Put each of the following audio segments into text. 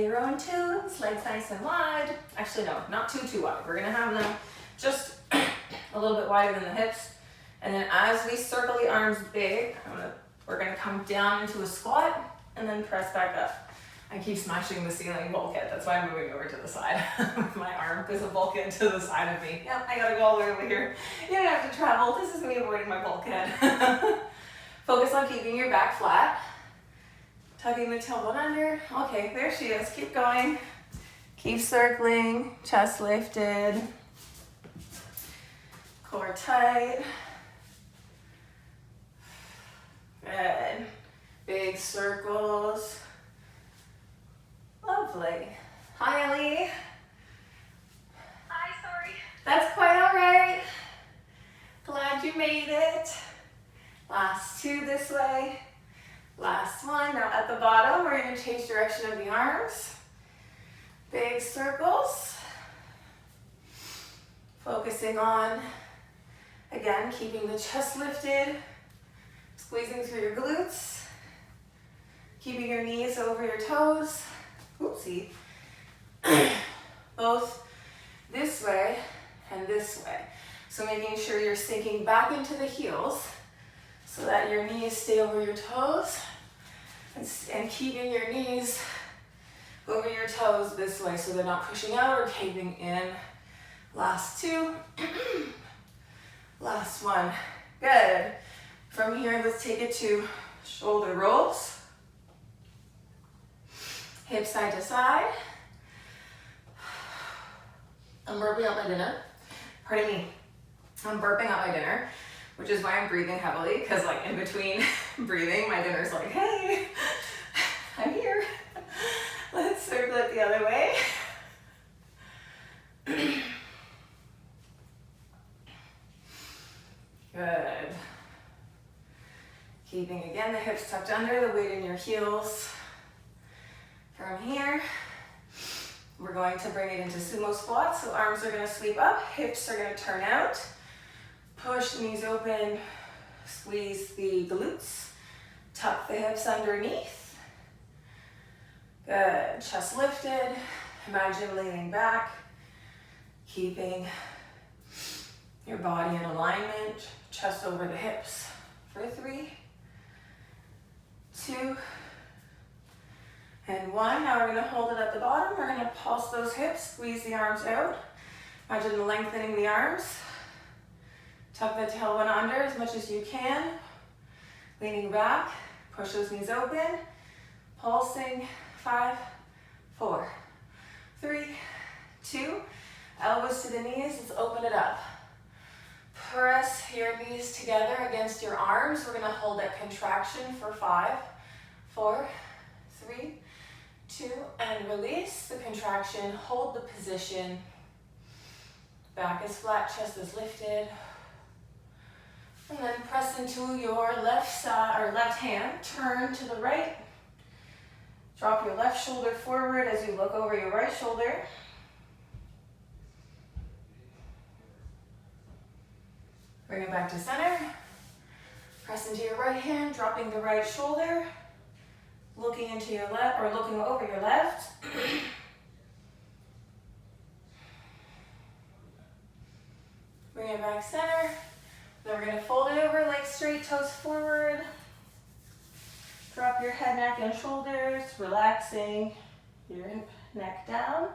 Your own tunes, legs nice and wide. Actually, no, not too wide. We're gonna have them just a little bit wider than the hips. And then as we circle the arms big, we're gonna come down into a squat and then press back up. I keep smashing the ceiling bulkhead. That's why I'm moving over to the side with my arm. There's a bulkhead to the side of me. Yep, I gotta go all the way over here. You don't have to travel. This is me avoiding my bulkhead. Focus on keeping your back flat. Tugging the tailbone under. Okay, there she is. Keep going. Keep circling. Chest lifted. Core tight. Good. Big circles. Lovely. Hi, Ellie. Hi, sorry. That's quite all right. Glad you made it. Last two this way. Last one. Now at the bottom, we're going to change direction of the arms. Big circles. Focusing on, again, keeping the chest lifted. Squeezing through your glutes. Keeping your knees over your toes. Oopsie. Both this way and this way. So making sure you're sinking back into the heels so that your knees stay over your toes and keeping your knees over your toes this way so they're not pushing out or caving in. Last two. Last one. Good. From here, let's take it to shoulder rolls. Hips side to side. I'm burping out my dinner. Pardon me. I'm burping out my dinner, which is why I'm breathing heavily, because like in between breathing, my dinner's like, hey, I'm here. Let's circle it the other way. Good. Keeping again the hips tucked under, the weight in your heels. From here, we're going to bring it into sumo squat. So arms are going to sweep up, hips are going to turn out. Push the knees open, squeeze the glutes, tuck the hips underneath. Good, chest lifted. Imagine leaning back, keeping your body in alignment, chest over the hips. For 3, 2, and 1. Now we're going to hold it at the bottom. We're going to pulse those hips, squeeze the arms out. Imagine lengthening the arms. Tuck the tailbone under as much as you can. Leaning back, push those knees open. Pulsing, 5, 4, 3, 2. Elbows to the knees, let's open it up. Press your knees together against your arms. We're going to hold that contraction for 5, 4, 3, 2, and release the contraction. Hold the position. Back is flat, chest is lifted. And then press into your left side or left hand. Turn to the right. Drop your left shoulder forward as you look over your right shoulder. Bring it back to center. Press into your right hand, dropping the right shoulder. Looking into your left, or looking over your left. Bring it back center. Then we're going to fold it over, legs straight, toes forward. Drop your head, neck, and shoulders, relaxing your neck down.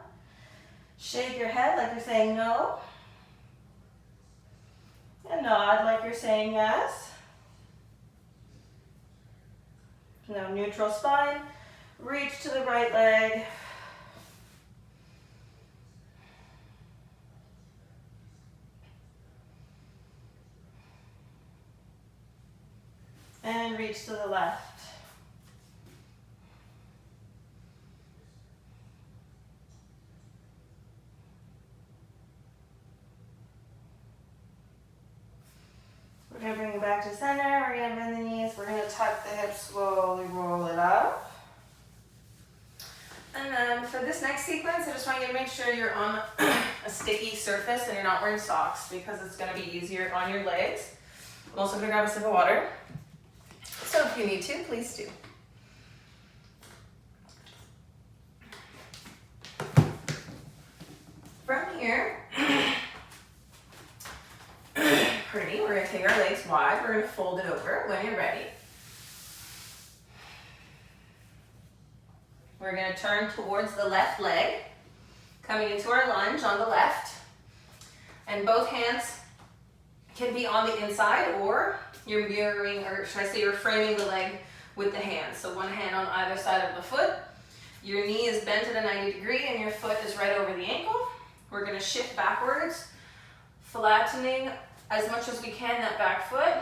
Shake your head like you're saying no. And nod like you're saying yes. Now neutral spine, reach to the right leg. And reach to the left. We're going to bring it back to center. We're going to bend the knees. We're going to tuck the hips, slowly roll it up. And then for this next sequence, I just want you to make sure you're on a sticky surface and you're not wearing socks because it's going to be easier on your legs. I'm also going to grab a sip of water. So if you need to, please do. here, pretty, we're gonna take our legs wide. We're gonna fold it over when you're ready. We're gonna turn towards the left leg, coming into our lunge on the left. And both hands can be on the inside, or you're mirroring, or should I say you're framing the leg with the hands. So one hand on either side of the foot. Your knee is bent at a 90 degree and your foot is right over the ankle. We're gonna shift backwards, flattening as much as we can that back foot,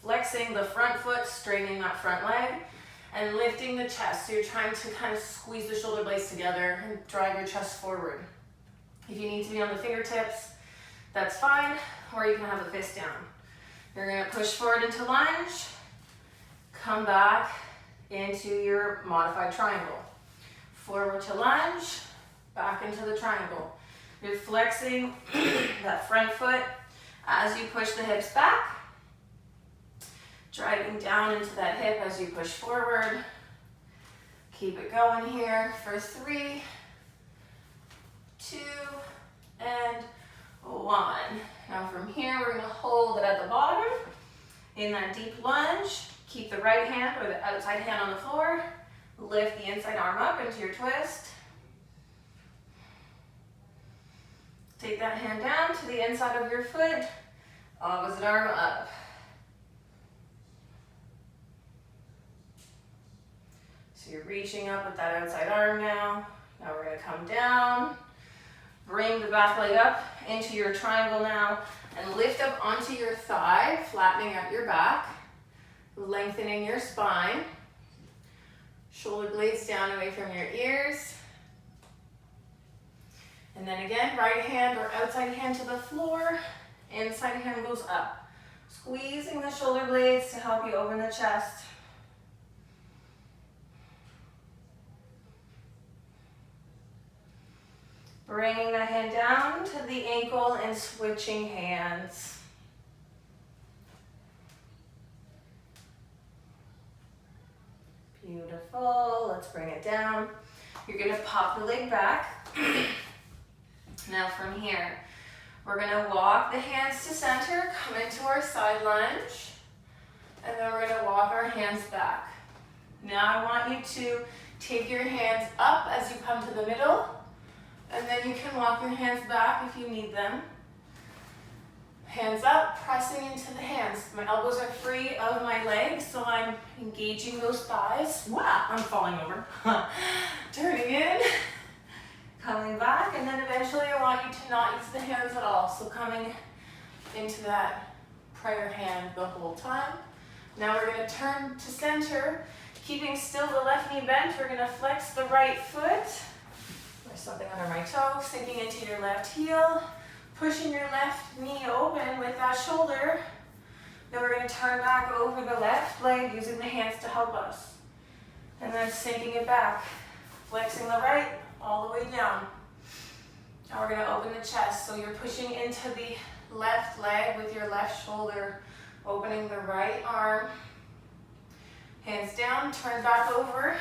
flexing the front foot, straightening that front leg, and lifting the chest. So you're trying to kind of squeeze the shoulder blades together and drive your chest forward. If you need to be on the fingertips, that's fine, or you can have the fist down. You're gonna push forward into lunge, come back into your modified triangle. Forward to lunge, back into the triangle. You're flexing that front foot as you push the hips back, driving down into that hip as you push forward. Keep it going here for 3, 2, and 1. Now from here, we're gonna hold it at the bottom in that deep lunge. Keep the right hand or the outside hand on the floor. Lift the inside arm up into your twist. Take that hand down to the inside of your foot. Opposite arm up. So you're reaching up with that outside arm now. Now we're gonna come down. Bring the back leg up into your triangle now and lift up onto your thigh, flattening out your back, lengthening your spine. Shoulder blades down away from your ears. And then again, right hand or outside hand to the floor, inside hand goes up. Squeezing the shoulder blades to help you open the chest. Bringing the hand down to the ankle and switching hands. Beautiful, let's bring it down. You're gonna pop the leg back. Now from here, we're gonna walk the hands to center, come into our side lunge, and then we're gonna walk our hands back. Now I want you to take your hands up as you come to the middle, and then you can walk your hands back if you need them. Hands up, pressing into the hands. My elbows are free of my legs, so I'm engaging those thighs. Wow, I'm falling over. Turning in, coming back, and then eventually I want you to not use the hands at all. So coming into that prayer hand the whole time. Now we're gonna turn to center, keeping still the left knee bent. We're gonna flex the right foot. There's something under my toe, sinking into your left heel. Pushing your left knee open with that shoulder. Then we're going to turn back over the left leg using the hands to help us. And then sinking it back. Flexing the right all the way down. Now we're going to open the chest. So you're pushing into the left leg with your left shoulder. Opening the right arm. Hands down, turn back over.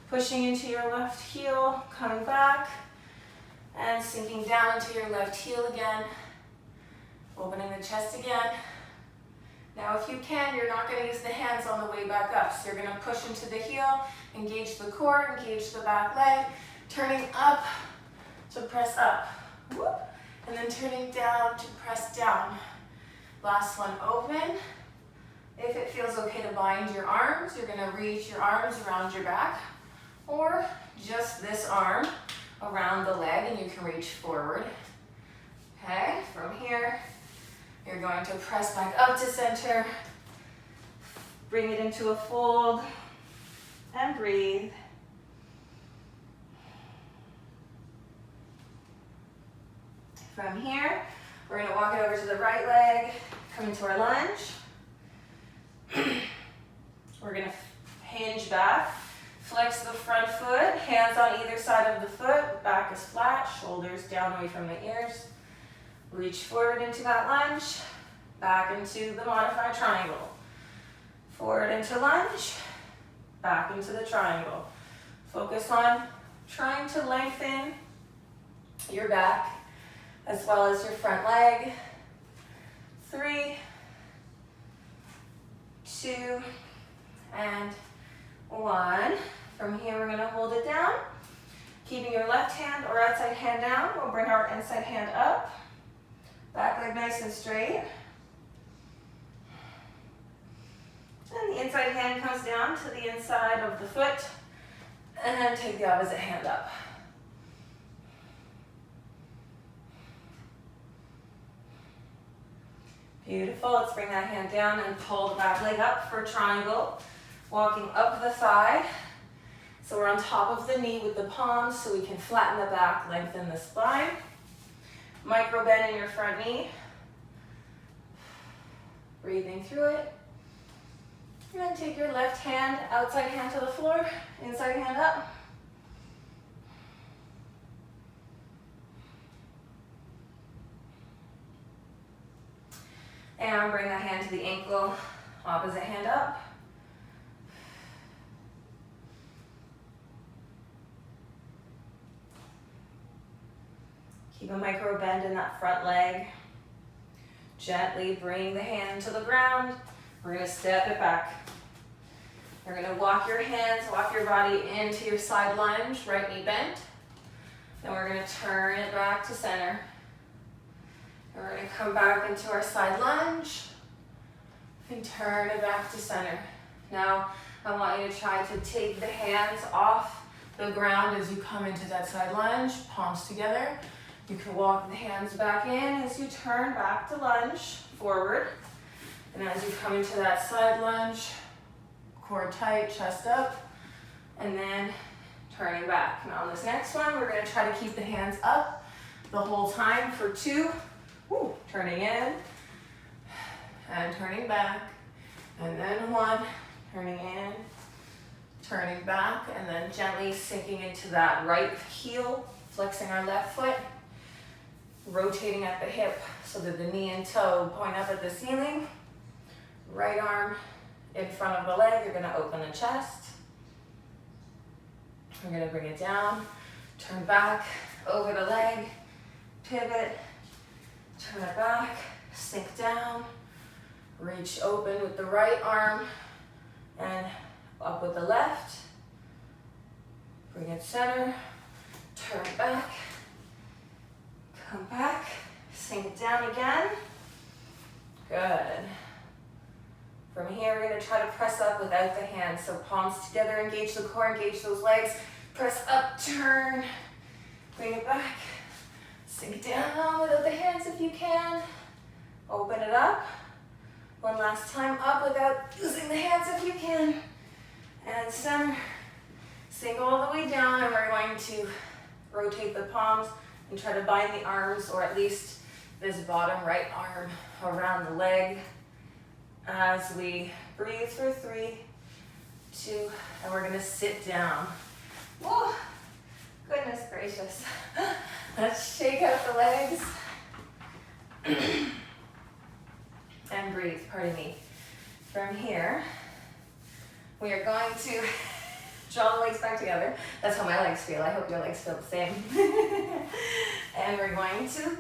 Pushing into your left heel, coming back. And sinking down into your left heel again. Opening the chest again. Now if you can, you're not going to use the hands on the way back up. So you're going to push into the heel, engage the core, engage the back leg, turning up to press up. Whoop. And then turning down to press down. Last one, open. If it feels okay to bind your arms, you're going to reach your arms around your back, or just this arm around the leg and you can reach forward. Okay, from here, you're going to press back up to center, bring it into a fold, and breathe. From here, we're gonna walk it over to the right leg, come into our lunge. We're gonna hinge back. Flex the front foot, hands on either side of the foot, back is flat, shoulders down away from the ears. Reach forward into that lunge, back into the modified triangle. Forward into lunge, back into the triangle. Focus on trying to lengthen your back as well as your front leg. 3, 2, and 1. From here, we're going to hold it down. Keeping your left hand or outside hand down, we'll bring our inside hand up. Back leg nice and straight. And the inside hand comes down to the inside of the foot. And then take the opposite hand up. Beautiful. Let's bring that hand down and pull the back leg up for triangle. Walking up the thigh. So we're on top of the knee with the palms so we can flatten the back, lengthen the spine. Micro bend in your front knee. Breathing through it. And then take your left hand, outside hand to the floor, inside hand up. And bring that hand to the ankle, opposite hand up. Keep a micro bend in that front leg. Gently bring the hand to the ground. We're going to step it back. You're going to walk your hands, walk your body into your side lunge, right knee bent. Then we're going to turn it back to center. And we're going to come back into our side lunge and turn it back to center. Now, I want you to try to take the hands off the ground as you come into that side lunge, palms together. You can walk the hands back in as you turn back to lunge, forward. And as you come into that side lunge, core tight, chest up, and then turning back. Now on this next one, we're going to try to keep the hands up the whole time for 2. Woo, turning in, and turning back, and then 1, turning in, turning back, and then gently sinking into that right heel, flexing our left foot, rotating at the hip so that the knee and toe point up at the ceiling. Right arm in front of the leg, you're going to open the chest. We're going to bring it down, turn back, over the leg, pivot, turn it back, sink down, reach open with the right arm, and up with the left. Bring it center, turn back, come back, sink it down again. Good. From here, we're going to try to press up without the hands. So palms together, engage the core, engage those legs. Press up, turn, bring it back. Sink down without the hands if you can. Open it up. One last time, up without using the hands if you can. And center. Sink all the way down, and we're going to rotate the palms and try to bind the arms, or at least this bottom right arm around the leg. As we breathe for 3, 2, and we're gonna sit down. Whoa, goodness gracious. Let's shake out the legs. And breathe, pardon me. From here, we are going to draw the legs back together. That's how my legs feel. I hope your legs feel the same. And we're going to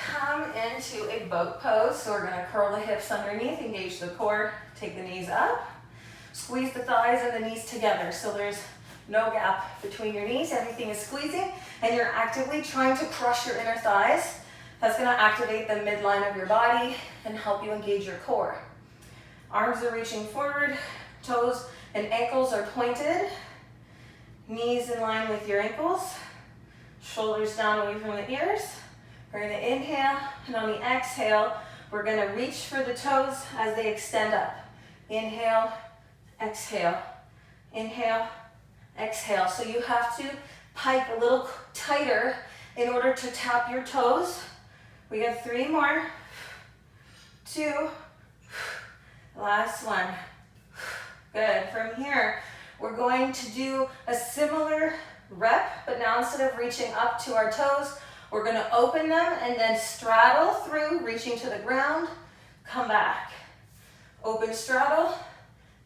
come into a boat pose. So we're going to curl the hips underneath, engage the core, take the knees up, squeeze the thighs and the knees together. So there's no gap between your knees. Everything is squeezing, and you're actively trying to crush your inner thighs. That's going to activate the midline of your body and help you engage your core. Arms are reaching forward, toes and ankles are pointed, knees in line with your ankles, shoulders down away from the ears. We're going to inhale, and on the exhale, we're going to reach for the toes as they extend up. Inhale, exhale, inhale, exhale. So you have to pike a little tighter in order to tap your toes. We got 3 more. 2, last one. Good. From here, we're going to do a similar rep, but now instead of reaching up to our toes, we're going to open them and then straddle through, reaching to the ground, come back. Open, straddle,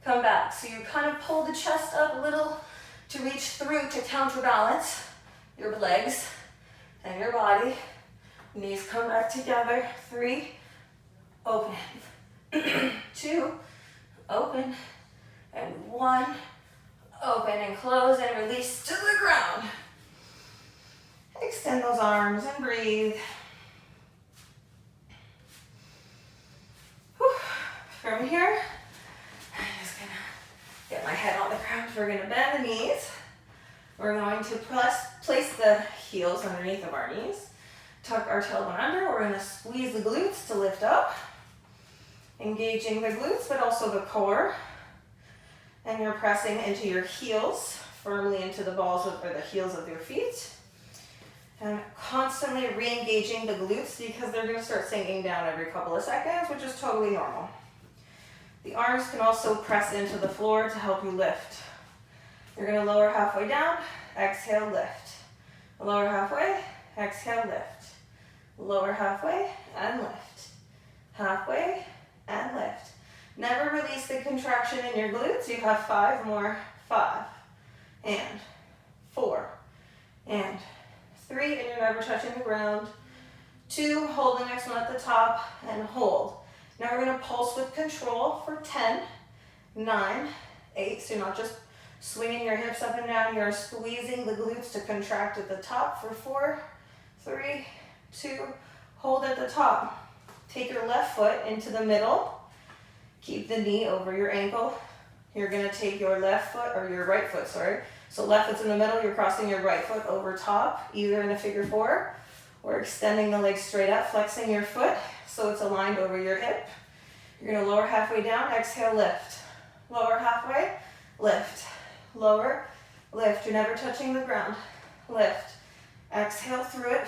come back. So you kind of pull the chest up a little to reach through to counterbalance your legs and your body. Knees come back together. 3, open. 2, open. And 1, open and close and release to the ground. Extend those arms and breathe. Whew. From here, I'm just gonna get my head on the ground. We're gonna bend the knees. We're going to place the heels underneath of our knees. Tuck our tailbone under. We're gonna squeeze the glutes to lift up. Engaging the glutes, but also the core. And you're pressing into your heels, firmly into the balls or the heels of your feet. And constantly re-engaging the glutes because they're gonna start sinking down every couple of seconds, which is totally normal. The arms can also press into the floor to help you lift. You're gonna lower halfway down, exhale, lift. Lower halfway, exhale, lift. Lower halfway and lift. Halfway and lift. Never release the contraction in your glutes. You have 5 more. 5 and 4 and 3, and you're never touching the ground. 2, hold the next one at the top and hold. Now we're gonna pulse with control for 10, 9, 8, so you're not just swinging your hips up and down, you're squeezing the glutes to contract at the top for 4, 3, 2, hold at the top. Take your left foot into the middle. Keep the knee over your ankle. You're gonna take your left foot, or your right foot, sorry. So left foot's in the middle, you're crossing your right foot over top, either in a figure 4, or extending the leg straight up, flexing your foot so it's aligned over your hip. You're gonna lower halfway down, exhale, lift. Lower halfway, lift. Lower, lift. You're never touching the ground. Lift. Exhale through it.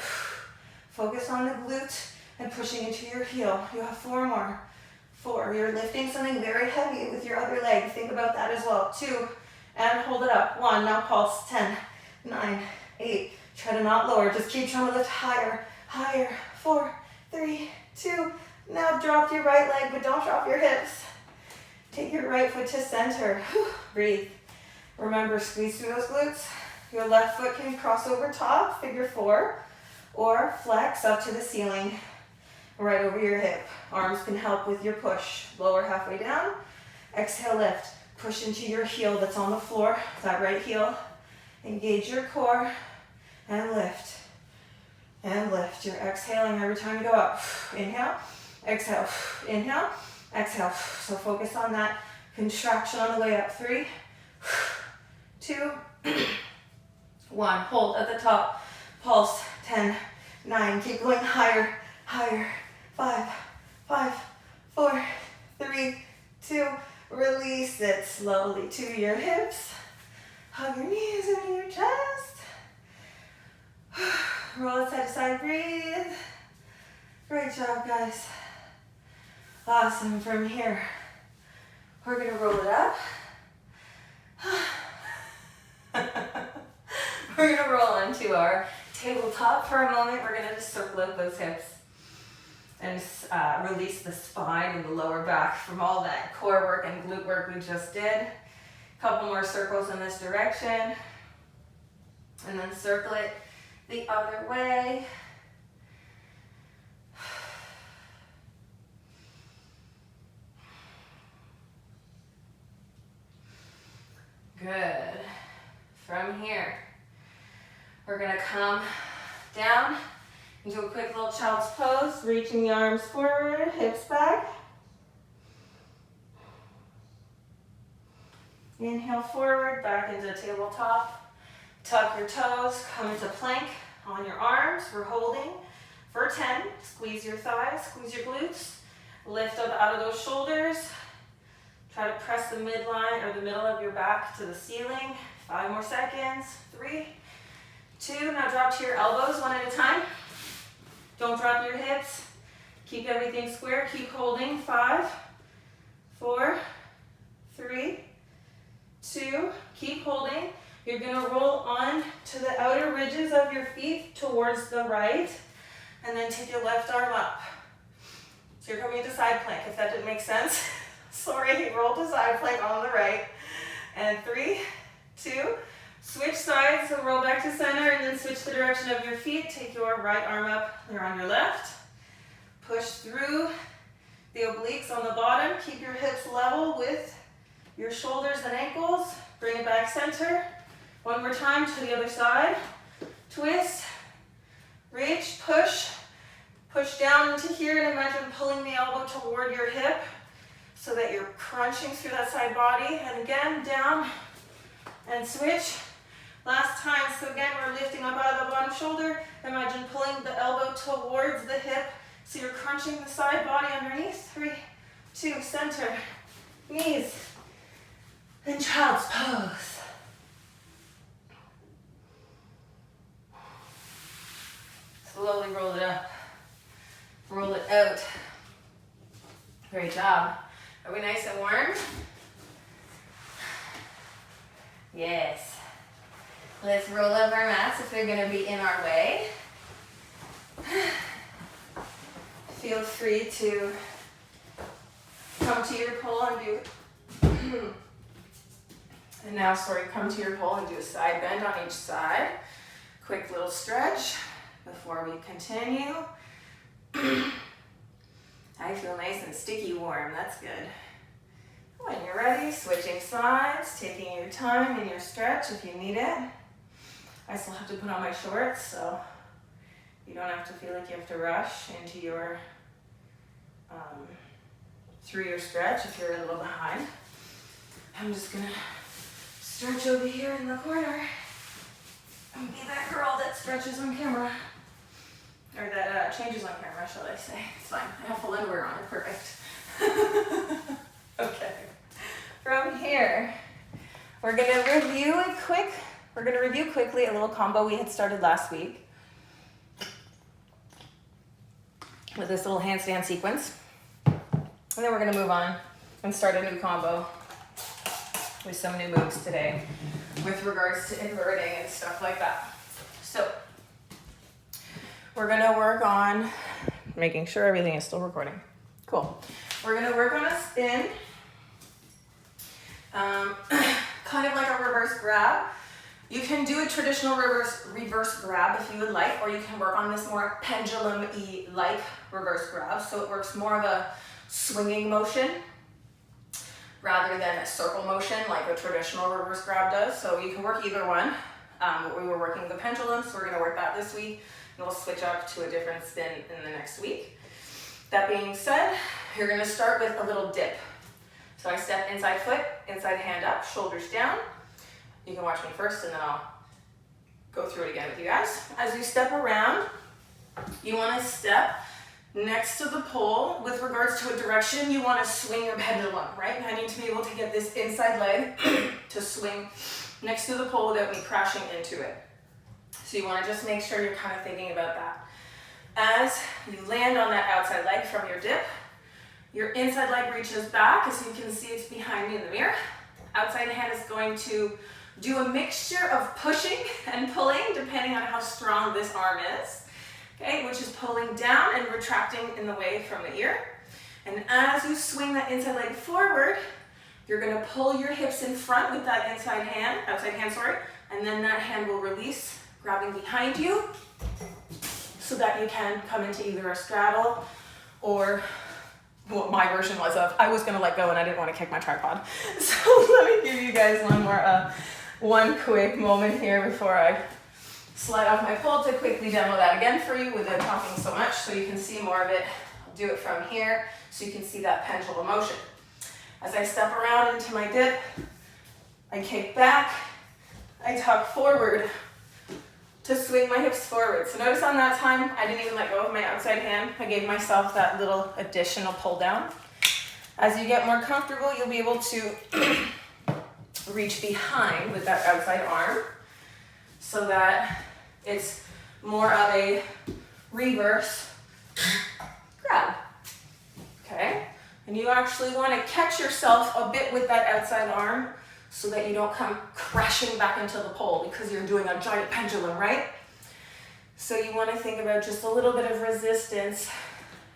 Focus on the glute and pushing into your heel. You have 4 more. 4, you're lifting something very heavy with your other leg. Think about that as well. 2, and hold it up. 1, now pulse. 10, 9, 8. Try to not lower. Just keep trying to lift higher, higher. 4, 3, 2. Now drop your right leg, but don't drop your hips. Take your right foot to center. Breathe. Remember, squeeze through those glutes. Your left foot can cross over top, figure 4, or flex up to the ceiling, right over your hip. Arms can help with your push. Lower halfway down. Exhale, lift. Push into your heel that's on the floor, that right heel. Engage your core and lift. And lift. You're exhaling every time you go up. Inhale, exhale, inhale, exhale. So focus on that contraction on the way up. 3, 2, 1. Hold at the top. Pulse. 10, 9. Keep going higher, higher. 5, 4, 3, 2. Release it slowly to your hips. Hug your knees into your chest. Roll it side to side. Breathe. Great job, guys. Awesome. From here, we're going to roll it up. We're going to roll onto our tabletop for a moment. We're going to just circle up those hips and release the spine and the lower back from all that core work and glute work we just did. A couple more circles in this direction. And then circle it the other way. Good. From here, we're gonna come down into a quick little child's pose, reaching the arms forward, hips back. Inhale forward, back into tabletop. Tuck your toes, come into plank on your arms. We're holding for 10. Squeeze your thighs, squeeze your glutes. Lift up out of those shoulders. Try to press the midline or the middle of your back to the ceiling. 5 more seconds. 3, 2. Now drop to your elbows one at a time. Don't drop your hips. Keep everything square. Keep holding. 5, 4, 3, 2. Keep holding. You're going to roll on to the outer ridges of your feet towards the right, and then take your left arm up. So you're coming to side plank, if that didn't make sense. Sorry, roll to side plank on the right. And 3, 2, Switch sides, so roll back to center and then switch the direction of your feet. Take your right arm up, you're on your left. Push through the obliques on the bottom. Keep your hips level with your shoulders and ankles. Bring it back center. One more time to the other side. Twist, reach, push. Push down into here and imagine pulling the elbow toward your hip so that you're crunching through that side body. And again, down and switch. Last time, so again, we're lifting up out of the bottom shoulder. Imagine pulling the elbow towards the hip. So you're crunching the side body underneath. 3, 2, center, knees, and child's pose. Slowly roll it up. Roll it out. Great job. Are we nice and warm? Yes. Let's roll up our mats if they're going to be in our way. Feel free to come to your pole and do, and now come to your pole and do a side bend on each side. Quick little stretch before we continue. I feel nice and sticky warm, that's good. When you're ready, switching sides, taking your time in your stretch if you need it. I still have to put on my shorts, so you don't have to feel like you have to rush into your, through your stretch if you're a little behind. I'm just gonna stretch over here in the corner and be that girl that stretches on camera. Or that changes on camera, shall I say. It's fine, I have full underwear on, perfect. Okay, from here, we're gonna review quickly a little combo we had started last week with this little handstand sequence. And then we're gonna move on and start a new combo with some new moves today with regards to inverting and stuff like that. So, we're gonna work on making sure everything is still recording. Cool. We're gonna work on a spin, kind of like a reverse grab. You can do a traditional reverse grab if you would like, or you can work on this more pendulum-y like reverse grab. So it works more of a swinging motion rather than a circle motion like a traditional reverse grab does. So you can work either one. We were working the pendulum, so we're gonna work that this week. And we'll switch up to a different spin in the next week. That being said, you're gonna start with a little dip. So I step inside foot, inside hand up, shoulders down. You can watch me first and then I'll go through it again with you guys. As you step around, you wanna step next to the pole. With regards to a direction, you wanna swing your pendulum, right? I need to be able to get this inside leg to swing next to the pole without me crashing into it. So you want to just make sure you're kind of thinking about that. As you land on that outside leg from your dip, your inside leg reaches back. As you can see, it's behind me in the mirror. Outside hand is going to do a mixture of pushing and pulling, depending on how strong this arm is. Okay, which is pulling down and retracting in the way from the ear. And as you swing that inside leg forward, you're going to pull your hips in front with that outside hand, and then that hand will release, grabbing behind you so that you can come into either a straddle or what my version was of, I was gonna let go and I didn't want to kick my tripod. So let me give you guys one quick moment here before I slide off my pole to quickly demo that again for you without talking so much so you can see more of it. I'll do it from here so you can see that pendulum motion. As I step around into my dip, I kick back, I tuck forward to swing my hips forward. So notice on that time, I didn't even let go of my outside hand. I gave myself that little additional pull down. As you get more comfortable, you'll be able to reach behind with that outside arm so that it's more of a reverse grab, okay? And you actually want to catch yourself a bit with that outside arm so that you don't come crashing back into the pole because you're doing a giant pendulum, right? So you want to think about just a little bit of resistance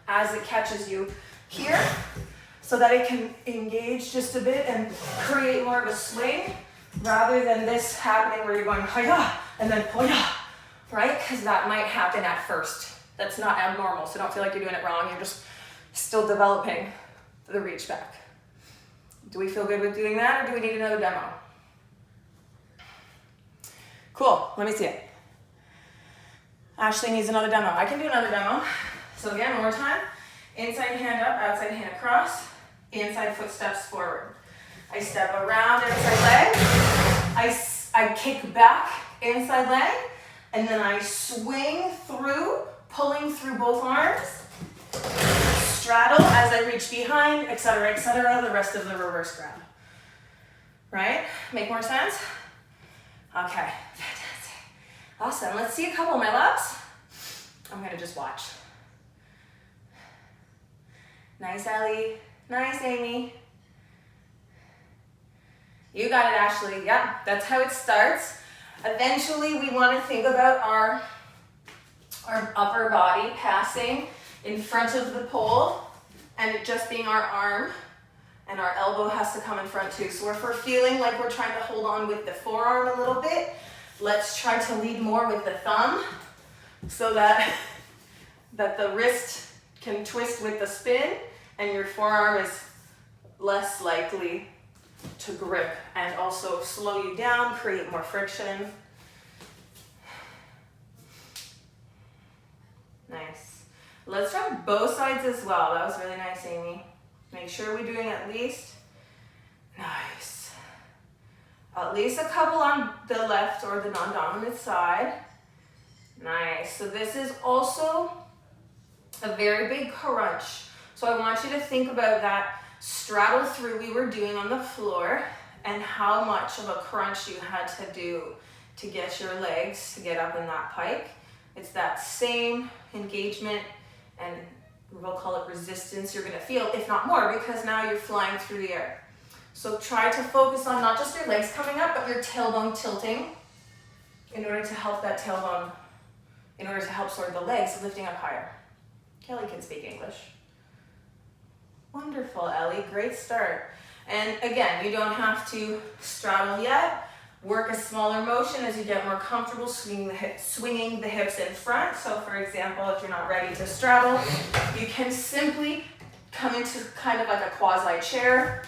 as it catches you here so that it can engage just a bit and create more of a swing rather than this happening where you're going hiya and then hoya, right? Because that might happen at first. That's not abnormal, so don't feel like you're doing it wrong. You're just still developing the reach back. Do we feel good with doing that, or do we need another demo? Cool, let me see it. Ashley needs another demo. I can do another demo. So again, one more time. Inside hand up, outside hand across, inside footsteps forward. I step around outside leg, I kick back inside leg, and then I swing through, pulling through both arms, straddle as I reach behind, etc., the rest of the reverse grab. Right? Make more sense? Okay, fantastic. Awesome, let's see a couple of my loves. I'm gonna just watch. Nice, Ellie. Nice, Amy. You got it, Ashley. Yep, that's how it starts. Eventually, we want to think about our upper body passing in front of the pole and it just being our arm, and our elbow has to come in front too. So if we're feeling like we're trying to hold on with the forearm a little bit, let's try to lead more with the thumb so that the wrist can twist with the spin and your forearm is less likely to grip and also slow you down, create more friction. Nice. Let's try both sides as well. That was really nice, Amy. Make sure we're doing at least, nice. At least a couple on the left or the non-dominant side. Nice. So this is also a very big crunch. So I want you to think about that straddle through we were doing on the floor and how much of a crunch you had to do to get your legs to get up in that pike. It's that same engagement and we'll call it resistance you're gonna feel, if not more, because now you're flying through the air. So try to focus on not just your legs coming up, but your tailbone tilting in order to help that tailbone, in order to help sort the legs lifting up higher. Kelly can speak English. Wonderful, Ellie, great start. And again, you don't have to straddle yet. Work a smaller motion as you get more comfortable swinging the hips in front. So for example, if you're not ready to straddle, you can simply come into kind of like a quasi chair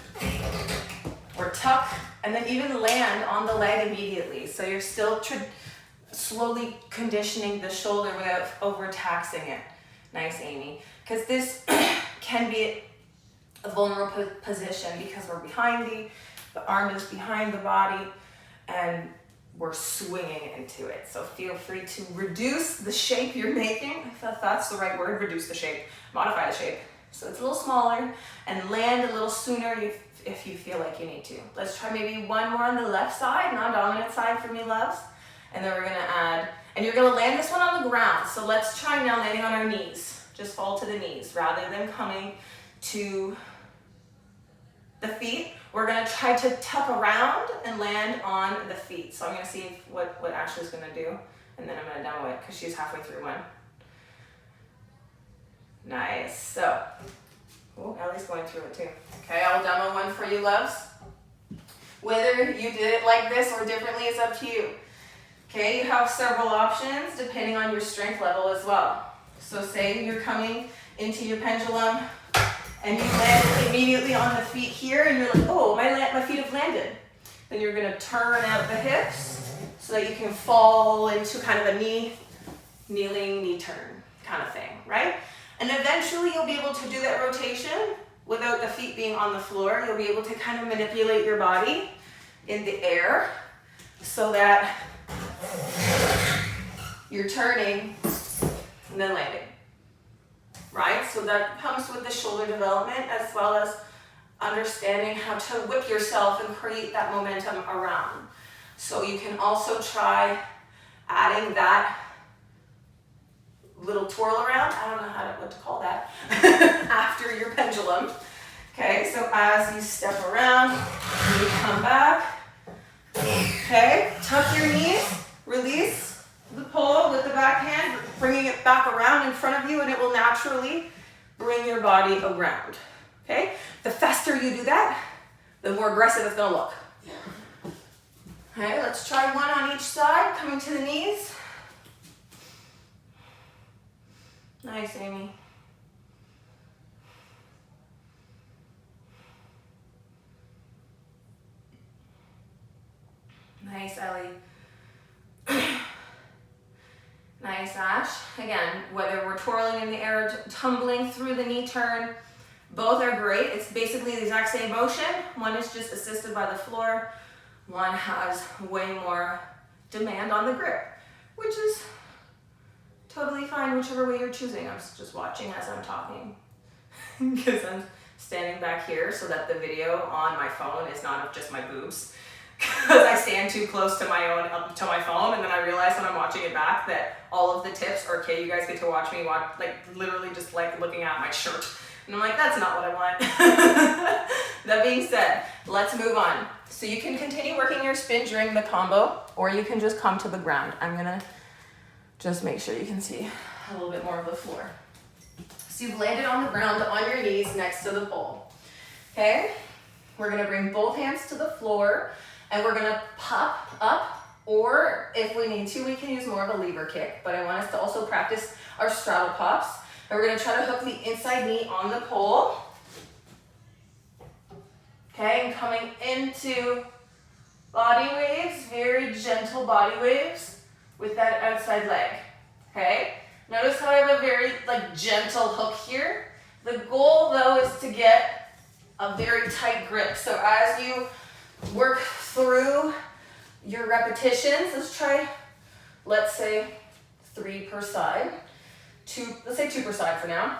or tuck, and then even land on the leg immediately. So you're still slowly conditioning the shoulder without overtaxing it. Nice, Amy. Because this can be a vulnerable position because we're behind the arm is behind the body and we're swinging into it. So feel free to reduce the shape you're making, if that's the right word, reduce the shape, modify the shape. So it's a little smaller and land a little sooner if you feel like you need to. Let's try maybe one more on the left side, non-dominant side for me, loves. And then we're gonna add, and you're gonna land this one on the ground. So let's try now landing on our knees. Just fall to the knees rather than coming to the feet. We're gonna try to tuck around and land on the feet. So I'm gonna see what Ashley's gonna do, and then I'm gonna demo it because she's halfway through one. Nice, so, oh, Ellie's going through it too. Okay, I'll demo one for you, loves. Whether you did it like this or differently is up to you. Okay, you have several options depending on your strength level as well. So say you're coming into your pendulum and you land immediately on the feet here and you're like, oh, my feet have landed. Then you're gonna turn out the hips so that you can fall into kind of a kneeling knee turn kind of thing, right? And eventually you'll be able to do that rotation without the feet being on the floor. You'll be able to kind of manipulate your body in the air so that you're turning and then landing. Right? So that comes with the shoulder development as well as understanding how to whip yourself and create that momentum around. So you can also try adding that little twirl around, I don't know what to call that, after your pendulum. Okay, so as you step around, you come back. Okay, tuck your knees, release the pole with the back hand, bringing it back around in front of you, and it will naturally bring your body around. Okay, the faster you do that, the more aggressive it's gonna look. Okay, let's try one on each side, coming to the knees. Nice, Amy. Nice, Ellie. Nice, Ash. Again, whether we're twirling in the air, tumbling through the knee turn, both are great. It's basically the exact same motion. One is just assisted by the floor. One has way more demand on the grip, which is totally fine, whichever way you're choosing. I'm just watching as I'm talking because I'm standing back here so that the video on my phone is not of just my boobs. Because I stand too close to my phone, and then I realize when I'm watching it back that all of the tips are okay. You guys get to watch me like literally just like looking at my shirt, and I'm like, that's not what I want. That being said, let's move on. So you can continue working your spin during the combo, or you can just come to the ground. I'm gonna just make sure you can see a little bit more of the floor. So you've landed on the ground on your knees next to the pole. Okay, we're gonna bring both hands to the floor. And we're gonna pop up, or if we need to, we can use more of a lever kick, but I want us to also practice our straddle pops. And we're gonna try to hook the inside knee on the pole. Okay, and coming into body waves, very gentle body waves with that outside leg, okay? Notice how I have a very gentle hook here. The goal though is to get a very tight grip. So as you work through your repetitions, let's try, let's say 3 per side, let's say 2 per side for now.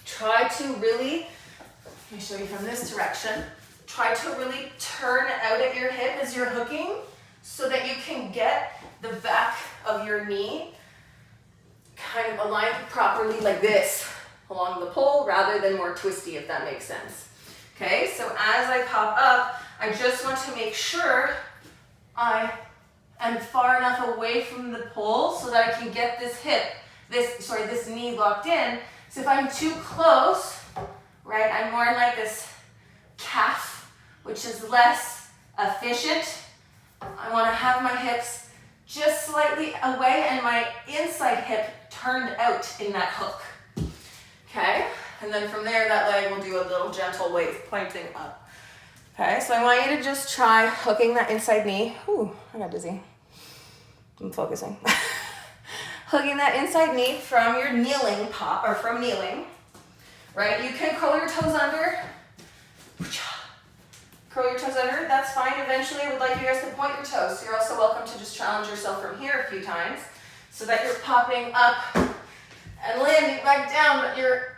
Try to really, let me show you from this direction, try to really turn out at your hip as you're hooking so that you can get the back of your knee kind of aligned properly like this along the pole rather than more twisty, if that makes sense. Okay, so as I pop up, I just want to make sure I am far enough away from the pole so that I can get this this knee locked in. So if I'm too close, right, I'm more like this calf, which is less efficient. I want to have my hips just slightly away and my inside hip turned out in that hook. Okay, and then from there, that leg will do a little gentle wave pointing up. Okay, so I want you to just try hooking that inside knee. Ooh, I got dizzy. I'm focusing. Hooking that inside knee from your kneeling pop, or from kneeling, right? You can curl your toes under. Curl your toes under, that's fine. Eventually, I would like you guys to point your toes. So you're also welcome to just challenge yourself from here a few times so that you're popping up and landing back down, but you're,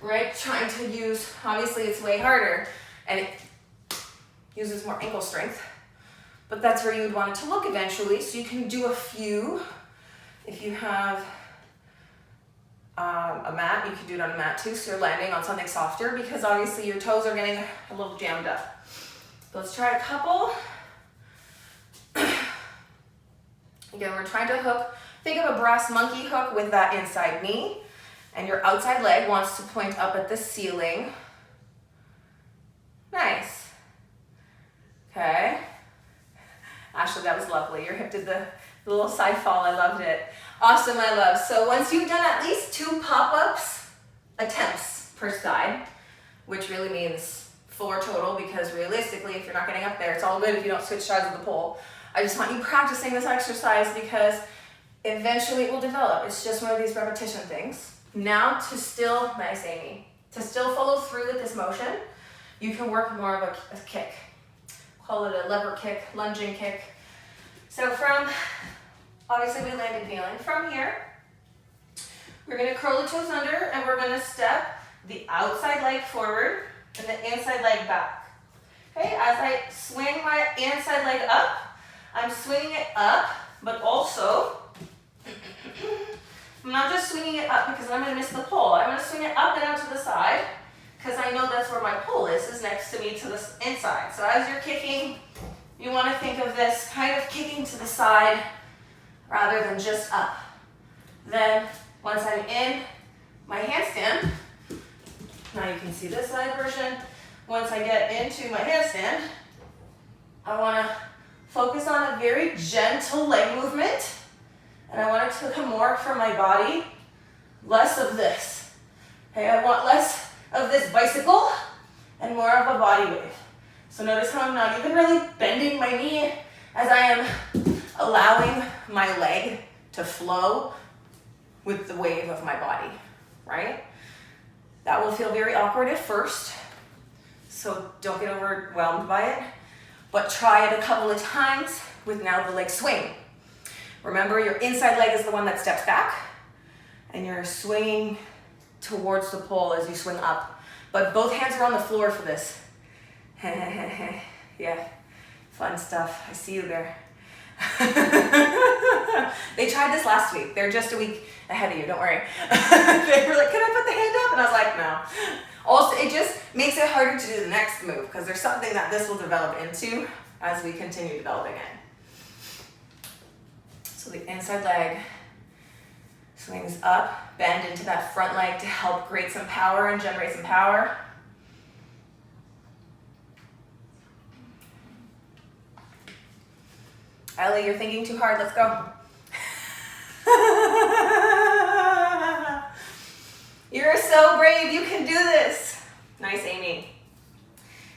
right, trying to use, obviously it's way harder and it uses more ankle strength, but that's where you would want it to look eventually. So you can do a few. If you have a mat, you can do it on a mat too, so you're landing on something softer because obviously your toes are getting a little jammed up. So let's try a couple. Again, we're trying to hook, think of a brass monkey hook with that inside knee, and your outside leg wants to point up at the ceiling. Nice. Okay. Ashley, that was lovely. Your hip did the little side fall. I loved it. Awesome, my love. So once you've done at least 2 pop-ups, attempts per side, which really means 4 total, because realistically, if you're not getting up there, it's all good if you don't switch sides of the pole. I just want you practicing this exercise because eventually it will develop. It's just one of these repetition things. Now to still, nice Amy, to still follow through with this motion, you can work more of a kick. Call it a lever kick, lunging kick. So from, obviously we landed kneeling. From here, we're gonna curl the toes under and we're gonna step the outside leg forward and the inside leg back. Okay, as I swing my inside leg up, I'm swinging it up, but also, I'm not just swinging it up because I'm gonna miss the pole. I'm gonna swing it up and out to the side because I know that's where my pole is next to me to the inside. So as you're kicking, you wanna think of this kind of kicking to the side rather than just up. Then, once I'm in my handstand, now you can see this side version. Once I get into my handstand, I wanna Focus on a very gentle leg movement. And I want it to come more from my body, less of this. Okay, I want less of this bicycle and more of a body wave. So notice how I'm not even really bending my knee as I am allowing my leg to flow with the wave of my body, right? That will feel very awkward at first, so don't get overwhelmed by it, but try it a couple of times with now the leg swing. Remember, your inside leg is the one that steps back, and you're swinging towards the pole as you swing up, but both hands are on the floor for this. Yeah, fun stuff. I see you there. They tried this last week. They're just a week ahead of you, don't worry. They were like, can I put the hand up? And I was like, no. Also, it just makes it harder to do the next move because there's something that this will develop into as we continue developing it. So the inside leg swings up, bend into that front leg to help create some power and generate some power. Ellie, you're thinking too hard. Let's go. You're so brave. You can do this. Nice, Amy.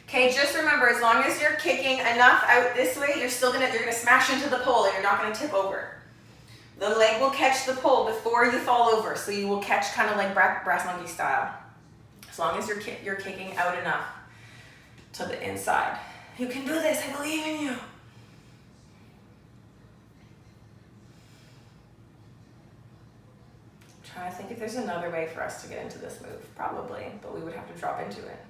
Okay, just remember, as long as you're kicking enough out this way, you're gonna smash into the pole and you're not gonna tip over. The leg will catch the pole before you fall over, so you will catch kind of like brass monkey style. As long as you're kicking out enough to the inside. You can do this. I believe in you. Trying to think if there's another way for us to get into this move. Probably, but we would have to drop into it.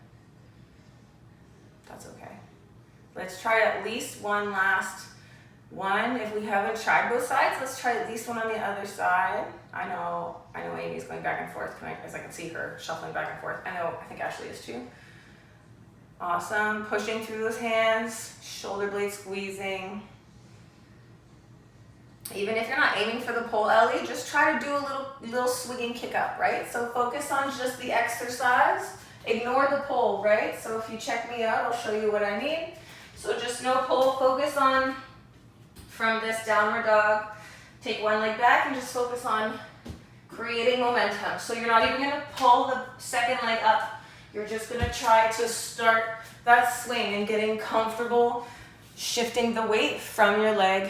That's okay. Let's try at least one last one. If we haven't tried both sides, let's try at least one on the other side. I know Amy's going back and forth as I can see her shuffling back and forth. I think Ashley is too. Awesome. Pushing through those hands, shoulder blade squeezing. Even if you're not aiming for the pole, Ellie, just try to do a little swinging kick up, right? So focus on just the exercise. Ignore the pole, right? So if you check me out, I'll show you what I need. So just no pole, focus on from this downward dog. Take one leg back and just focus on creating momentum. So you're not even gonna pull the second leg up. You're just gonna try to start that swing and getting comfortable shifting the weight from your leg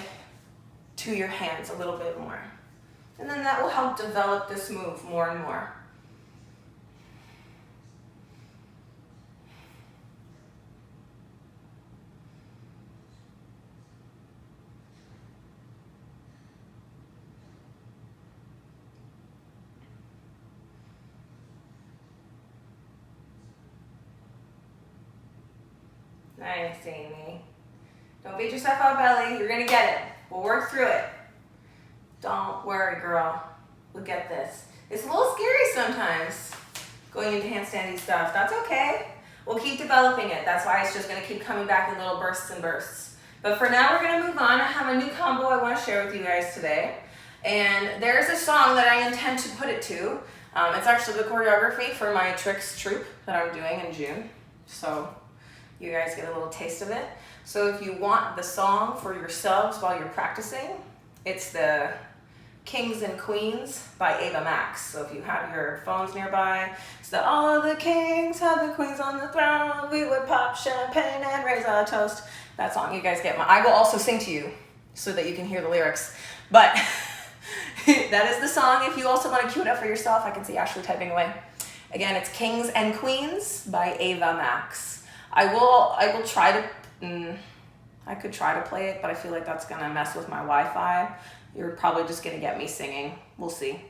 to your hands a little bit more. And then that will help develop this move more and more. Nice, Amy. Don't beat yourself up, Ellie. You're gonna get it. We'll work through it. Don't worry, girl. We'll get this. It's a little scary sometimes, going into handstandy stuff. That's okay. We'll keep developing it. That's why it's just gonna keep coming back in little bursts and bursts. But for now, we're gonna move on. I have a new combo I wanna share with you guys today. And there's a song that I intend to put it to. It's actually the choreography for my tricks troupe that I'm doing in June. So you guys get a little taste of it. So if you want the song for yourselves while you're practicing, it's the Kings and Queens by Ava Max. So if you have your phones nearby, it's the all of the kings have the queens on the throne. We would pop champagne and raise a toast. That song, you guys get my. I will also sing to you so that you can hear the lyrics. But that is the song. If you also want to cue it up for yourself, I can see Ashley typing away. Again, it's Kings and Queens by Ava Max. I will try to. I could try to play it, but I feel like that's gonna mess with my Wi-Fi. You're probably just gonna get me singing. We'll see.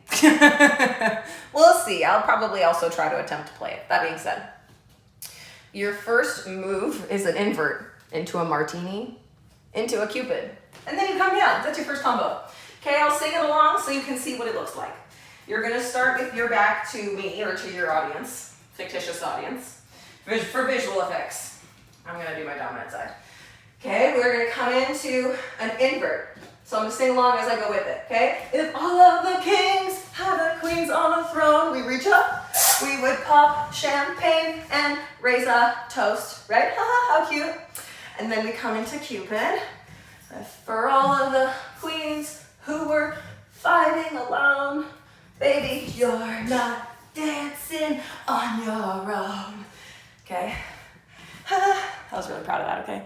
We'll see. I'll probably also try to attempt to play it. That being said, your first move is an invert into a martini, into a cupid, and then you come down. That's your first combo. Okay, I'll sing it along so you can see what it looks like. You're gonna start with your back to me or to your audience, fictitious audience, for visual effects. I'm gonna do my dominant side. Okay, we're gonna come into an invert. So I'm gonna sing along as I go with it, okay? If all of the kings have the queens on a throne, we reach up, we would pop champagne and raise a toast, right? Ha ha, how cute. And then we come into Cupid. For all of the queens who were fighting alone, baby, you're not dancing on your own. Okay? I was really proud of that, okay?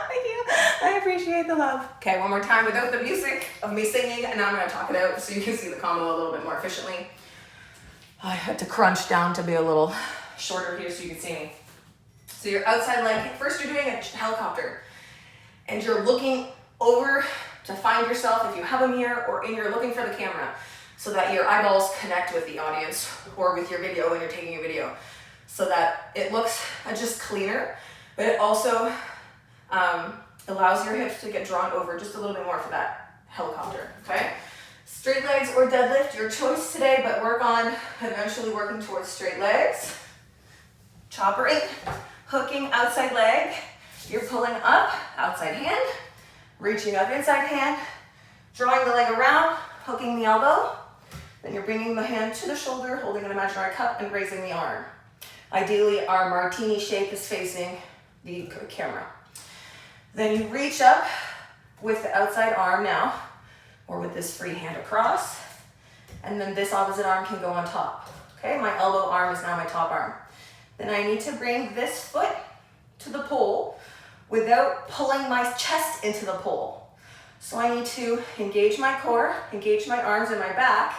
Thank you. I appreciate the love. Okay, one more time without the music of me singing, and now I'm gonna talk it out so you can see the combo a little bit more efficiently. I had to crunch down to be a little shorter here so you can see me. So your outside leg, first you're doing a helicopter, and you're looking over to find yourself if you have a mirror or you're looking for the camera so that your eyeballs connect with the audience or with your video when you're taking a video so that it looks just cleaner, but it also allows your hips to get drawn over just a little bit more for that helicopter, okay? Straight legs or deadlift, your choice today, but work on eventually working towards straight legs. Chopper in, hooking outside leg. You're pulling up, outside hand, reaching up inside hand, drawing the leg around, hooking the elbow. Then you're bringing the hand to the shoulder, holding an imaginary cup and raising the arm. Ideally, our martini shape is facing the camera. Then you reach up with the outside arm now, or with this free hand across, and then this opposite arm can go on top. Okay, my elbow arm is now my top arm. Then I need to bring this foot to the pole without pulling my chest into the pole. So I need to engage my core, engage my arms and my back,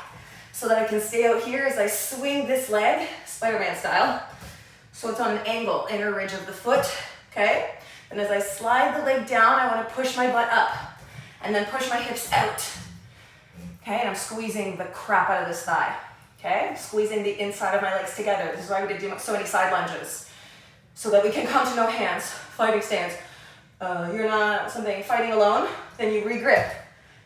so that I can stay out here as I swing this leg, Spider-Man style. So it's on an angle, inner ridge of the foot, okay? And as I slide the leg down, I want to push my butt up and then push my hips out. Okay, and I'm squeezing the crap out of this thigh. Okay, I'm squeezing the inside of my legs together. This is why we did do so many side lunges, so that we can come to no hands, fighting stance. You're not fighting alone, then you regrip.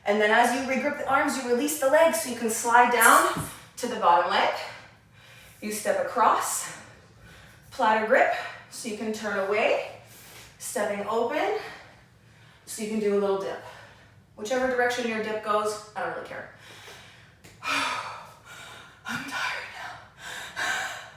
And then as you regrip the arms, you release the legs so you can slide down to the bottom leg. You step across, platter grip, so you can turn away, stepping open, so you can do a little dip. Whichever direction your dip goes, I don't really care. I'm tired now.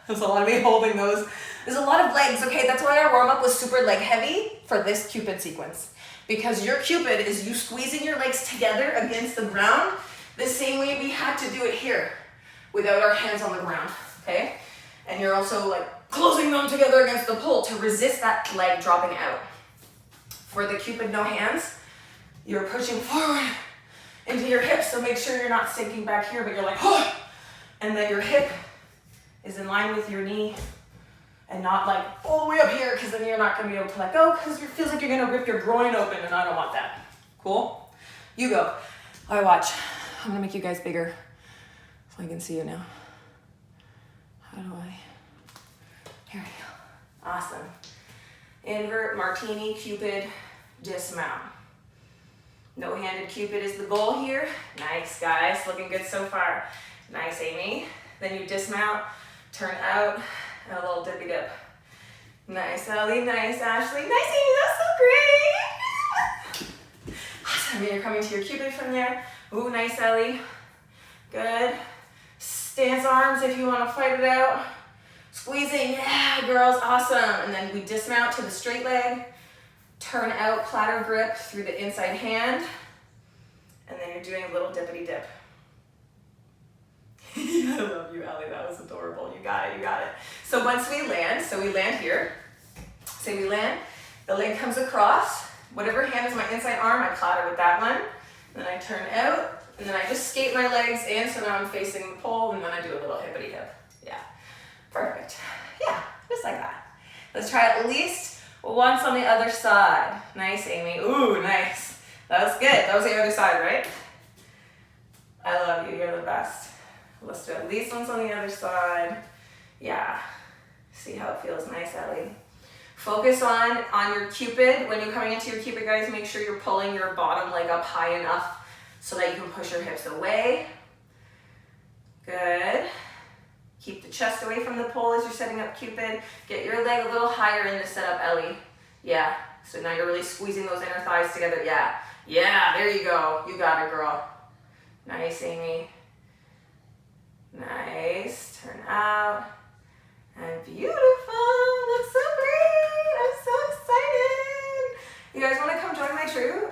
There's a lot of me holding those. There's a lot of legs, okay? That's why our warm-up was super leg heavy for this Cupid sequence. Because your Cupid is you squeezing your legs together against the ground the same way we had to do it here without our hands on the ground, okay? And you're also like closing them together against the pole to resist that leg dropping out. For the Cupid no hands, you're pushing forward into your hips, so make sure you're not sinking back here, but you're like, oh, and that your hip is in line with your knee and not like all the way up here, because then you're not going to be able to let go because it feels like you're going to rip your groin open, and I don't want that. Cool? You go. All right, watch. I'm going to make you guys bigger so I can see you now. How do I? Here we go. Awesome. Invert, martini, Cupid, dismount. No-handed Cupid is the goal here. Nice, guys. Looking good so far. Nice, Amy. Then you dismount, turn out, and a little dippy dip. Nice, Ellie. Nice, Ashley. Nice, Amy. That's so great. Awesome. You're coming to your Cupid from there. Ooh, nice, Ellie. Good. Stance arms if you want to fight it out. Squeezing. Yeah, girls. Awesome. And then we dismount to the straight leg. Turn out, platter grip through the inside hand. And then you're doing a little dippity dip. I love you, Allie. That was adorable. You got it, you got it. So once we land, here. Say we land, the leg comes across. Whatever hand is my inside arm, I platter with that one. Then I turn out, and then I just skate my legs in, so now I'm facing the pole, and then I do a little hippity hip. Yeah, perfect. Yeah, just like that. Let's try at least once on the other side. Nice, Amy. Ooh, nice. That was good. That was the other side, right? I love you. You're the best. Let's do at least once on the other side. Yeah. See how it feels. Nice, Ellie. Focus on your Cupid. When you're coming into your Cupid, guys, make sure you're pulling your bottom leg up high enough so that you can push your hips away. Good. Keep the chest away from the pole as you're setting up Cupid. Get your leg a little higher in the setup, Ellie. Yeah. So now you're really squeezing those inner thighs together. Yeah. Yeah, there you go. You got it, girl. Nice, Amy. Nice. Turn out. And beautiful. Looks so great. I'm so excited. You guys want to come join my I true?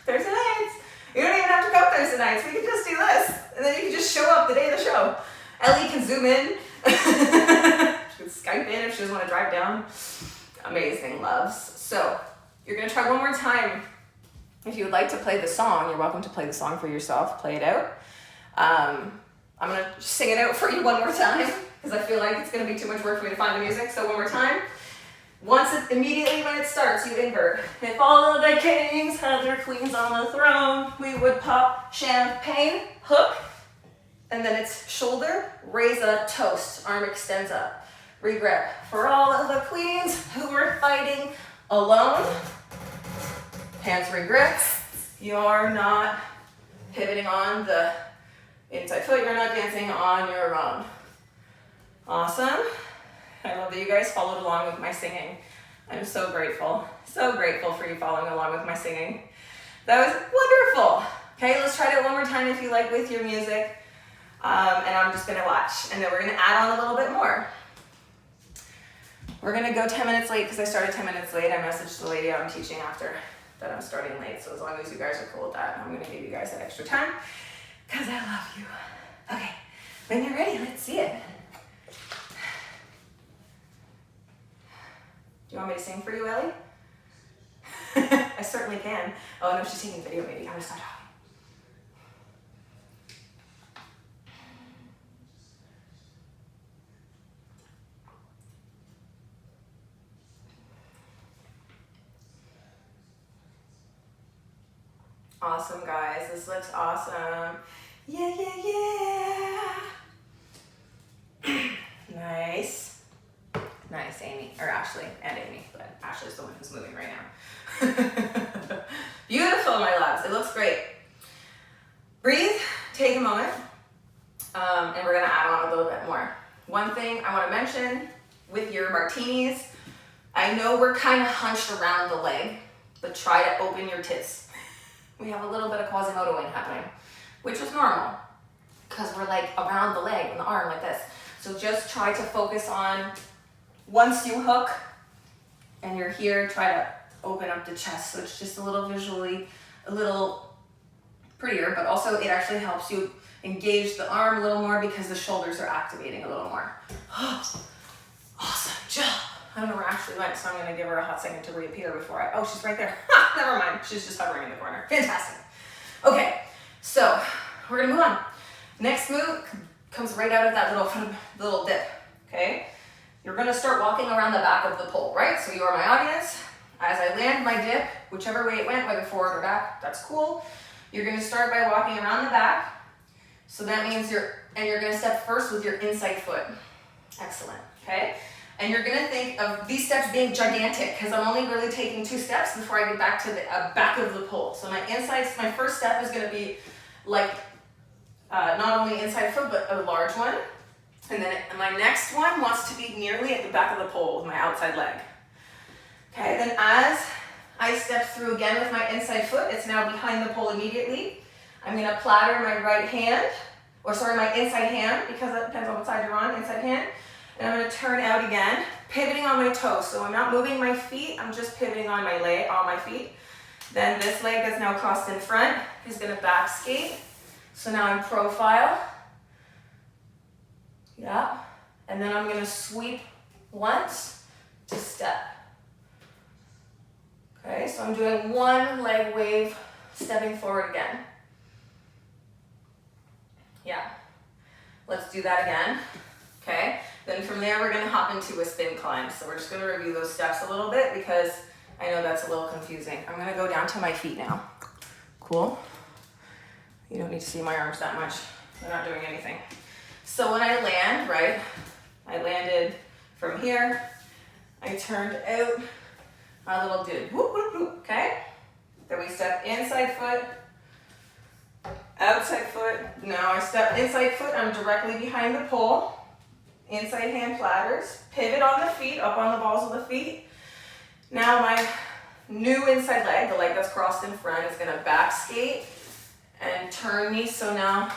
Thursday nights. You don't even have to come Thursday nights. We can just do this. And then you can just show up the day of the show. Ellie can zoom in. She can Skype in if she doesn't want to drive down. Amazing, loves. So you're going to try one more time. If you would like to play the song, you're welcome to play the song for yourself. Play it out. I'm going to sing it out for you one more time because I feel like it's going to be too much work for me to find the music. So one more time. Immediately when it starts, you invert. If all of the kings had their queens on the throne, we would pop champagne, hook, and then it's shoulder, raise a toast, arm extends up. Regrip. For all of the queens who were fighting alone, hands regrip. You're not pivoting on the inside foot, you're not dancing on your own. Awesome. I love that you guys followed along with my singing. I'm so grateful for you following along with my singing. That was wonderful. Okay, let's try it one more time if you like with your music. And I'm just gonna watch, and then we're gonna add on a little bit more. We're gonna go 10 minutes late because I started 10 minutes late. I messaged the lady I'm teaching after that I'm starting late, so as long as you guys are cool with that, I'm gonna give you guys that extra time because I love you. Okay, when you're ready, let's see it. Do you want me to sing for you, Ellie? I certainly can. Oh no, she's taking video, maybe. I'm gonna stop talking. Awesome, guys. This looks awesome. Yeah, yeah, yeah. Nice. Nice, Amy, or Ashley, and Amy, but Ashley's the one who's moving right now. Beautiful, my loves. It looks great. Breathe, take a moment, and we're gonna add on a little bit more. One thing I wanna mention with your martinis, I know we're kind of hunched around the leg, but try to open your tits. We have a little bit of Quasimodoing happening, which is normal, because we're like around the leg and the arm like this. So just try to focus on, once you hook and you're here, try to open up the chest. So it's just a little visually, a little prettier, but also it actually helps you engage the arm a little more because the shoulders are activating a little more. Awesome job. I don't know where Ashley went, so I'm gonna give her a hot second to reappear before oh, she's right there. Never mind, she's just hovering in the corner. Fantastic. Okay, so we're gonna move on. Next move comes right out of that little dip, okay? You're gonna start walking around the back of the pole, right? So you are my audience. As I land my dip, whichever way it went, whether forward or back, that's cool. You're gonna start by walking around the back. So that means you're gonna step first with your inside foot. Excellent, okay? And you're gonna think of these steps being gigantic because I'm only really taking 2 steps before I get back to the back of the pole. So my first step is gonna be like not only inside foot, but a large one. And then my next one wants to be nearly at the back of the pole with my outside leg. Okay, then as I step through again with my inside foot, it's now behind the pole immediately. I'm gonna platter my right hand, my inside hand, because that depends on what side you're on, inside hand. And I'm gonna turn out again, pivoting on my toes. So I'm not moving my feet, I'm just pivoting on my leg, on my feet. Then this leg that's now crossed in front is gonna back skate. So now I'm profile. Yeah, and then I'm gonna sweep once to step. Okay, so I'm doing 1 leg wave, stepping forward again. Yeah, let's do that again. Okay, then from there we're gonna hop into a spin climb. So we're just gonna review those steps a little bit because I know that's a little confusing. I'm gonna go down to my feet now. Cool. You don't need to see my arms that much. They're not doing anything. So when I land, right, I landed from here, I turned out my little dude, whoop, whoop, whoop, okay? Then we step inside foot, outside foot. Now I step inside foot, I'm directly behind the pole. Inside hand platters, pivot on the feet, up on the balls of the feet. Now my new inside leg, the leg that's crossed in front, is gonna back skate and turn me, so now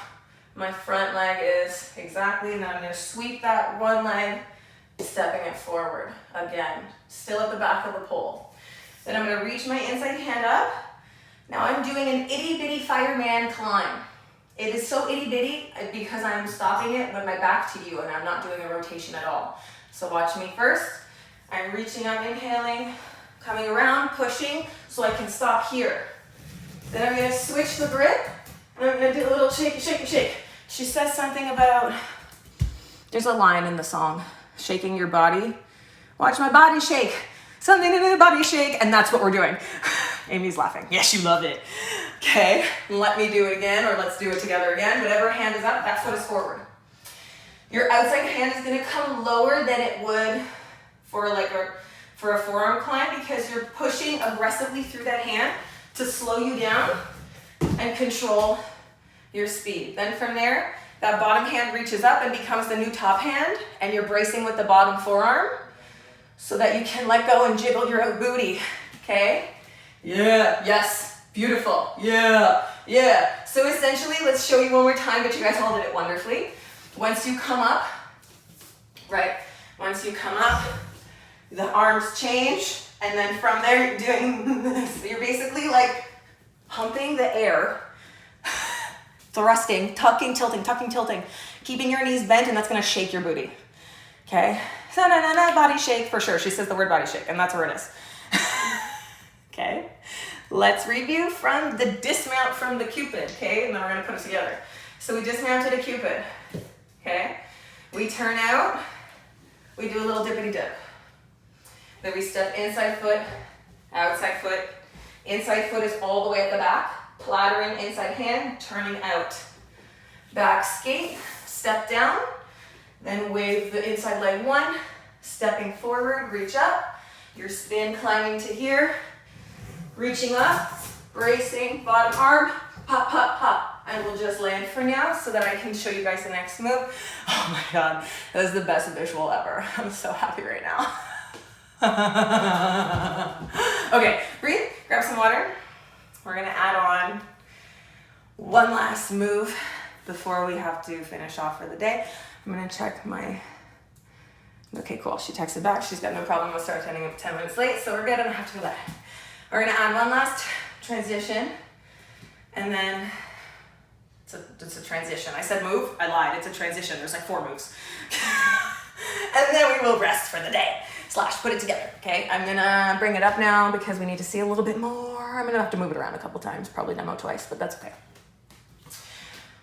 my front leg is exactly, and then I'm gonna sweep that 1 leg stepping it forward. Again, still at the back of the pole. Then I'm gonna reach my inside hand up. Now I'm doing an itty bitty fireman climb. It is so itty bitty because I'm stopping it with my back to you and I'm not doing a rotation at all. So watch me first. I'm reaching up, inhaling, coming around, pushing, so I can stop here. Then I'm gonna switch the grip and I'm gonna do a little shake, shake, shake. She says something about, there's a line in the song, shaking your body. Watch my body shake. Something in the body shake, and that's what we're doing. Amy's laughing. Yes, you love it. Okay, let me do it again, or let's do it together again. Whatever hand is up, that foot is forward. Your outside hand is gonna come lower than it would for a forearm climb because you're pushing aggressively through that hand to slow you down and control your speed. Then from there, that bottom hand reaches up and becomes the new top hand, and you're bracing with the bottom forearm so that you can let go and jiggle your out booty, okay? Yeah, yes, beautiful, yeah, yeah. So essentially, let's show you one more time, but you guys all did it wonderfully. Once you come up, right, once you come up, the arms change, and then from there, you're doing this. You're basically like pumping the air, thrusting, tucking, tilting, keeping your knees bent, and that's gonna shake your booty, okay? So body shake, for sure. She says the word body shake, and that's where it is. Okay, let's review from the dismount from the Cupid, okay? And then we're gonna put it together. So we dismounted a Cupid, okay? We turn out, we do a little dippity dip. Then we step inside foot, outside foot. Inside foot is all the way at the back, plattering inside hand, turning out. Back skate, step down, then wave the inside leg one, stepping forward, reach up. Your spin climbing to here, reaching up, bracing, bottom arm, pop, pop, pop. And we'll just land for now so that I can show you guys the next move. Oh my God, that is the best visual ever. I'm so happy right now. Okay, breathe, grab some water. We're gonna add on one last move before we have to finish off for the day. I'm gonna check my, okay, cool. She texted back. She's got no problem with start 10 minutes late, so we're good. I don't have to go back. We're gonna add one last transition, and then it's a transition. I said move, I lied. It's a transition. There's like 4 moves. And then we will rest for the day. / put it together, okay? I'm gonna bring it up now because we need to see a little bit more. I'm gonna have to move it around a couple times, probably demo twice, but that's okay.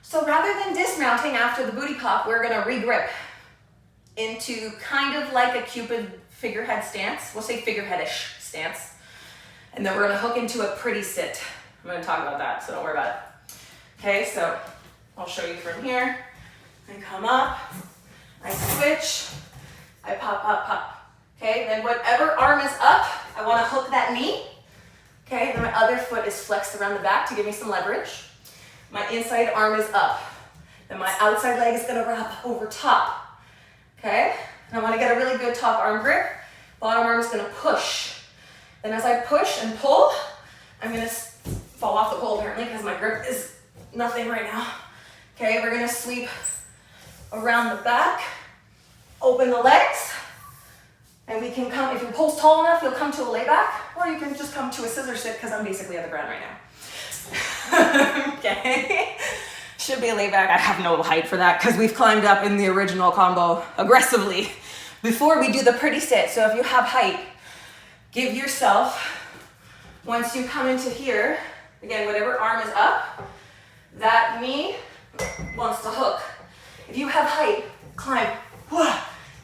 So rather than dismounting after the booty pop, we're gonna re-grip into kind of like a Cupid figurehead stance. We'll say figureheadish stance. And then we're gonna hook into a pretty sit. I'm gonna talk about that, so don't worry about it. Okay, so I'll show you from here. I come up, I switch, I pop, pop, pop. Okay, then whatever arm is up, I wanna hook that knee. Okay, then my other foot is flexed around the back to give me some leverage. My inside arm is up. Then my outside leg is gonna wrap over top. Okay, and I wanna get a really good top arm grip. Bottom arm is gonna push. Then as I push and pull, I'm gonna fall off the pole apparently because my grip is nothing right now. Okay, we're gonna sweep around the back, open the legs, and we can come, if your pole's tall enough, you'll come to a layback, or you can just come to a scissor sit because I'm basically at the ground right now. Okay, should be a layback. I have no height for that because we've climbed up in the original combo aggressively before we do the pretty sit. So if you have height, give yourself, once you come into here, again, whatever arm is up, that knee wants to hook. If you have height, climb,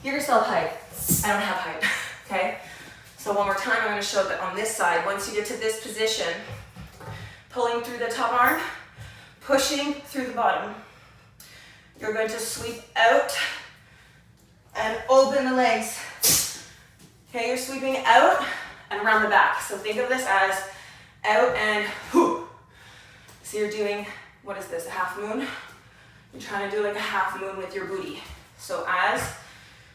give yourself height. I don't have height, okay? So one more time, I'm gonna show that on this side. Once you get to this position, pulling through the top arm, pushing through the bottom. You're going to sweep out and open the legs. Okay, you're sweeping out and around the back. So think of this as out and whoo. So you're doing, what is this, a half moon? You're trying to do like a half moon with your booty. So as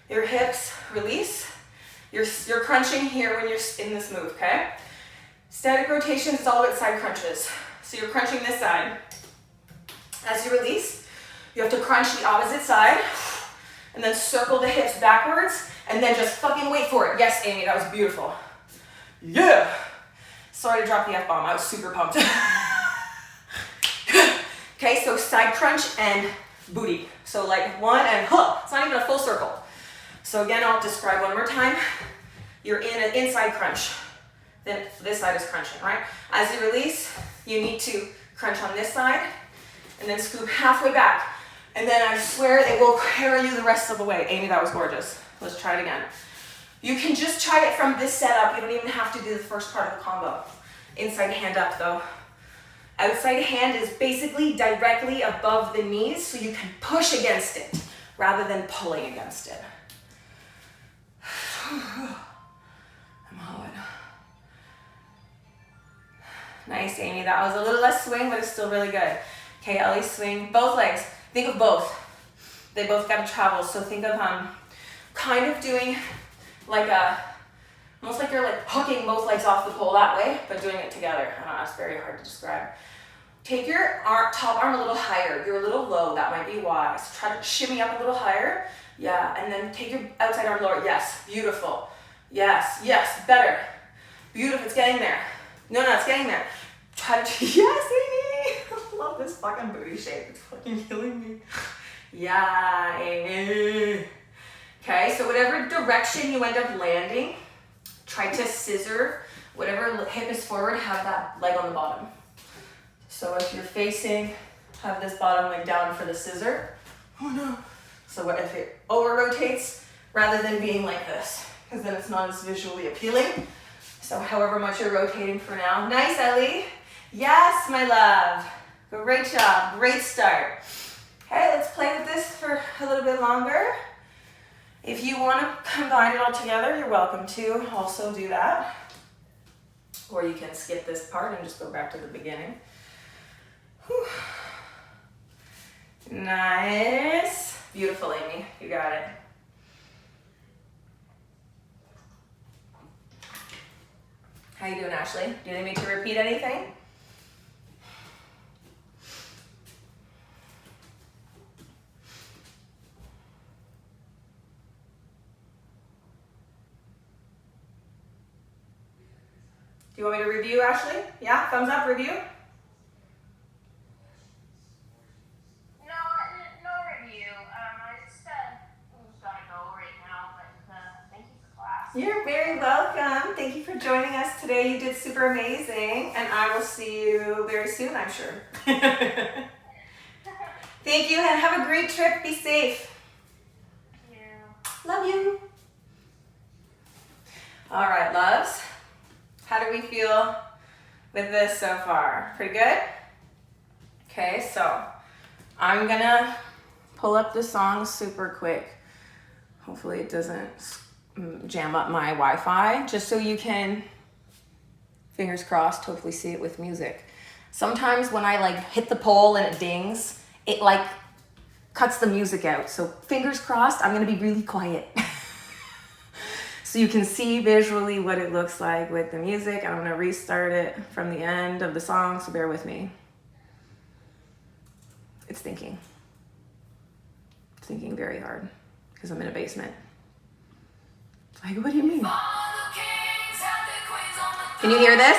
your hips release, you're crunching here when you're in this move, okay? Static rotation is all about side crunches. So you're crunching this side. As you release, you have to crunch the opposite side and then circle the hips backwards And then just fucking wait for it. Yes, Amy, that was beautiful. Yeah. Sorry to drop the F-bomb. I was super pumped. Okay, so side crunch and booty. So like one and huh. It's not even a full circle. So again, I'll describe one more time. You're in an inside crunch. Then this side is crunching, right? As you release, you need to crunch on this side and then scoop halfway back. And then I swear it will carry you the rest of the way. Amy, that was gorgeous. Let's try it again. You can just try it from this setup. You don't even have to do the first part of the combo. Inside hand up though. Outside hand is basically directly above the knees so you can push against it rather than pulling against it. I'm hot. Nice, Amy. That was a little less swing, but it's still really good. Okay, Ellie, swing both legs. Think of both. They both got to travel. So think of kind of doing like almost like you're like hooking both legs off the pole that way, but doing it together. I don't know, it's very hard to describe. Take your top arm a little higher. You're a little low, that might be why. So try to shimmy up a little higher. Yeah, and then take your outside arm lower. Yes, beautiful. Yes, yes, better. Beautiful, it's getting there. No, it's getting there. Try to, yes, Amy. I love this fucking booty shape. It's fucking killing me. Yeah, Amy. Okay, so whatever direction you end up landing, try to scissor. Whatever hip is forward, have that leg on the bottom. So if you're facing, have this bottom leg down for the scissor. Oh no. So what if it over rotates rather than being like this? Because then it's not as visually appealing. So however much you're rotating for now. Nice, Ellie. Yes, my love. Great job, great start. Okay, let's play with this for a little bit longer. If you want to combine it all together, you're welcome to also do that. Or you can skip this part and just go back to the beginning. Whew. Nice. Beautiful, Amy. You got it. How you doing, Ashley? Do you need me to repeat anything? Do you want me to review, Ashley? Yeah? Thumbs up, review? No review. I just gotta go right now, but thank you for class. You're very welcome. Thank you for joining us today. You did super amazing, and I will see you very soon, I'm sure. Thank you, and have a great trip. Be safe. Thank you. Love you. All right, loves. How do we feel with this so far? Pretty good? Okay, so I'm gonna pull up the song super quick. Hopefully it doesn't jam up my Wi-Fi, just so you can, fingers crossed, hopefully see it with music. Sometimes when I like hit the pole and it dings, it like cuts the music out. So fingers crossed, I'm gonna be really quiet. So you can see visually what it looks like with the music. I'm gonna restart it from the end of the song, so bear with me. It's thinking. It's thinking very hard because I'm in a basement. Like, what do you mean? Can you hear this?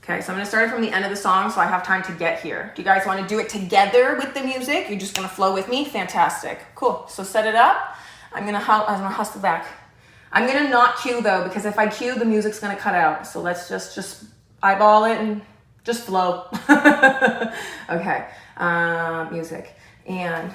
Okay, so I'm gonna start it from the end of the song so I have time to get here. Do you guys wanna do it together with the music? You're just gonna flow with me? Fantastic. Cool, so set it up. I'm gonna hustle back. I'm gonna not cue though, because if I cue, the music's gonna cut out. So let's just eyeball it and just flow. Okay, music. And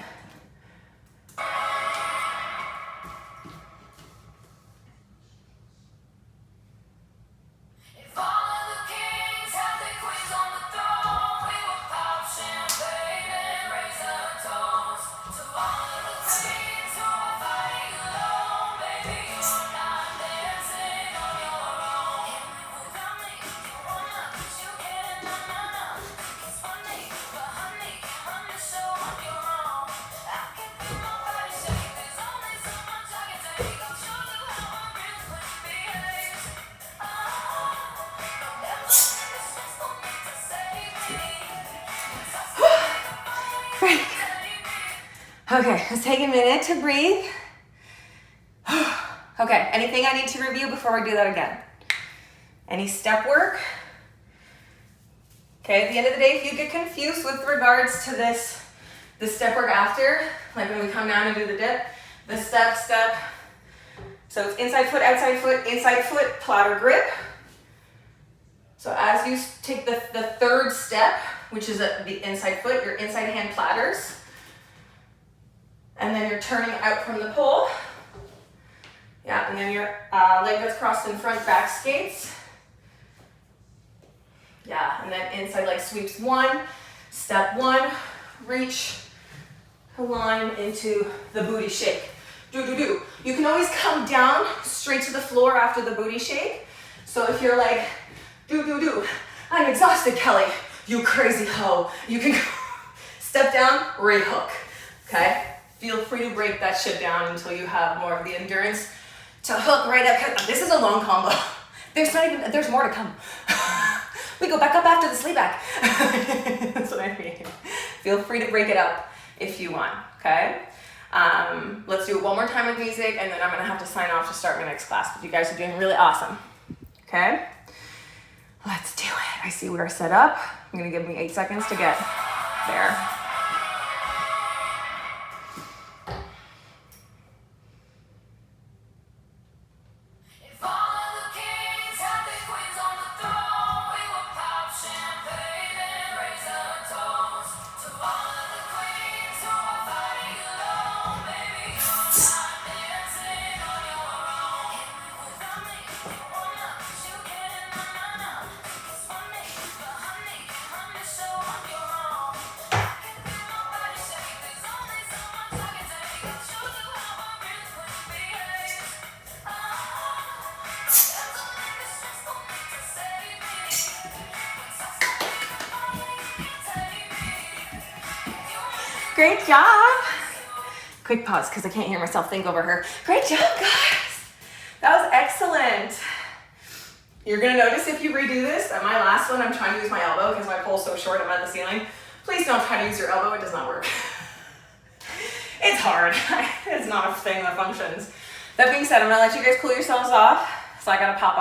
Okay, let's take a minute to breathe. Okay, anything I need to review before we do that again? Any step work? Okay, at the end of the day, if you get confused with regards to the step work after, like when we come down and do the dip, the step, so it's inside foot, platter grip. So as you take the third step, which is the inside foot, your inside hand platters, and then you're turning out from the pole. Yeah, and then your leg that's crossed in front, back skates. Yeah, and then inside leg sweeps 1, step 1, reach, align into the booty shake. Do. You can always come down straight to the floor after the booty shake. So if you're like, do, I'm exhausted, Kelly, you crazy hoe. You can step down, right hook, okay? Feel free to break that shit down until you have more of the endurance to hook right up. This is a long combo. There's more to come. We go back up after the sleep back. That's what I mean. Feel free to break it up if you want, okay? Let's do it one more time with music, and then I'm gonna have to sign off to start my next class, but you guys are doing really awesome, okay? Let's do it. I see we're set up. I'm gonna give me 8 seconds to get there. Great job. Quick pause because I can't hear myself think over her. Great job, guys. That was excellent. You're gonna notice if you redo this, at my last one, I'm trying to use my elbow because my pole's so short, I'm at the ceiling. Please don't try to use your elbow, it does not work. It's hard. It's not a thing that functions. That being said, I'm gonna let you guys cool yourselves off, so I gotta pop off.